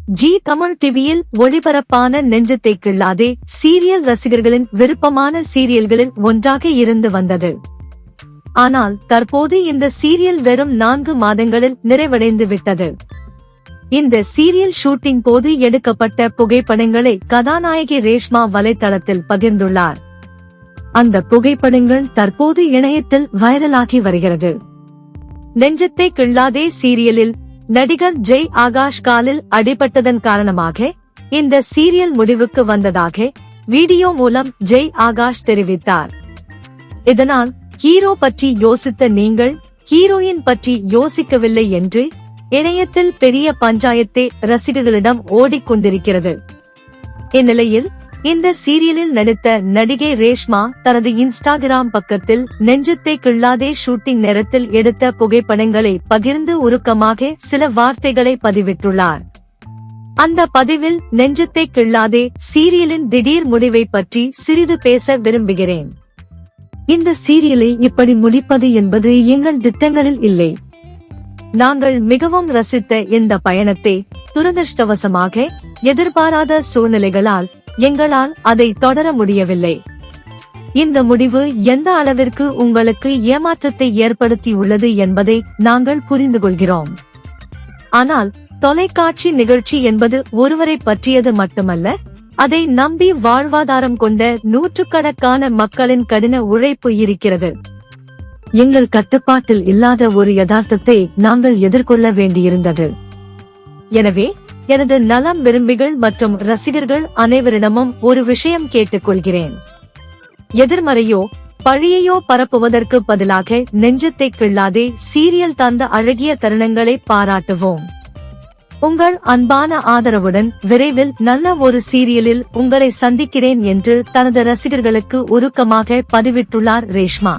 G Tamil டிவியில் ஒளிபரப்பான நெஞ்சத்தை கிள்ளாதே serial ரசிகர்களின் விருப்பமான சீரியல்களில் ஒன்றாக இருந்து வந்தது. ஆனால் தற்போது இந்த சீரியல் வெறும் 4 மாதங்களில் நிறைவடைந்து விட்டது. இந்த சீரியல் ஷூட்டிங் போது எடுக்கப்பட்ட புகைப்படங்களை கதாநாயகி ரேஷ்மா வலைத்தளத்தில் பகிர்ந்துள்ளார். அந்த புகைப்படங்கள் தற்போது இணையத்தில் வைரலாகி வருகிறது. நெஞ்சத்தை கிள்ளாதே சீரியலில் நடிகர் ஜெய் ஆகாஷ் காலில் அடிபட்டதன் காரணமாக இந்த சீரியல் முடிவுக்கு வந்ததாக வீடியோ மூலம் ஜெய் ஆகாஷ் தெரிவித்தார். இதனால் ஹீரோ பற்றி யோசித்த நீங்கள் ஹீரோயின் பற்றி யோசிக்கவில்லை என்று இணையத்தில் பெரிய பஞ்சாயத்தே ரசிகர்களிடம் ஓடிக்கொண்டிருக்கிறது. இந்நிலையில் இந்த சீரியலில் நடித்த நடிகை ரேஷ்மா தனது இன்ஸ்டாகிராம் பக்கத்தில் நெஞ்சத்தை கிள்ளாதே ஷூட்டிங் நேரத்தில் எடுத்த புகைப்படங்களை பகிர்ந்து உருக்கமாக சில வார்த்தைகளை பதிவிட்டுள்ளார். அந்த பதிவில் நெஞ்சத்தை கிள்ளாதே சீரியலின் திடீர் முடிவை பற்றி சிறிது பேச விரும்புகிறேன். இந்த சீரியலை இப்படி முடிப்பது என்பது எங்கள் திட்டங்களில் இல்லை. நாங்கள் மிகவும் ரசித்த இந்த பயணத்தை துரதிர்ஷ்டவசமாக எதிர்பாராத சூழ்நிலைகளால் எங்களால் அதை தொடர முடியவில்லை. இந்த முடிவு எந்த அளவிற்கு உங்களுக்கு ஏமாற்றத்தை ஏற்படுத்தியுள்ளது என்பதை நாங்கள் புரிந்து கொள்கிறோம். ஆனால் தொலைக்காட்சி நிகழ்ச்சி என்பது ஒருவரை பற்றியது மட்டுமல்ல, அதை நம்பி வாழ்வாதாரம் கொண்ட நூற்றுக்கணக்கான மக்களின் கடின உழைப்பு இருக்கிறது. எங்கள் கட்டுப்பாட்டில் இல்லாத ஒரு யதார்த்தத்தை நாங்கள் எதிர்கொள்ள வேண்டியிருந்தது. எனவே எனது நலம் விரும்பிகள் மற்றும் ரசிகர்கள் அனைவரிடமும் ஒரு விஷயம் கேட்டுக்கொள்கிறேன். எதிர்மறையோ பழியையோ பரப்புவதற்கு பதிலாக நெஞ்சத்தை கிள்ளாதே சீரியல் தந்த அழகிய தருணங்களை பாராட்டுவோம். உங்கள் அன்பான ஆதரவுடன் விரைவில் நல்ல ஒரு சீரியலில் உங்களை சந்திக்கிறேன் என்று தனது ரசிகர்களுக்கு உருக்கமாக பதிவிட்டுள்ளார் ரேஷ்மா.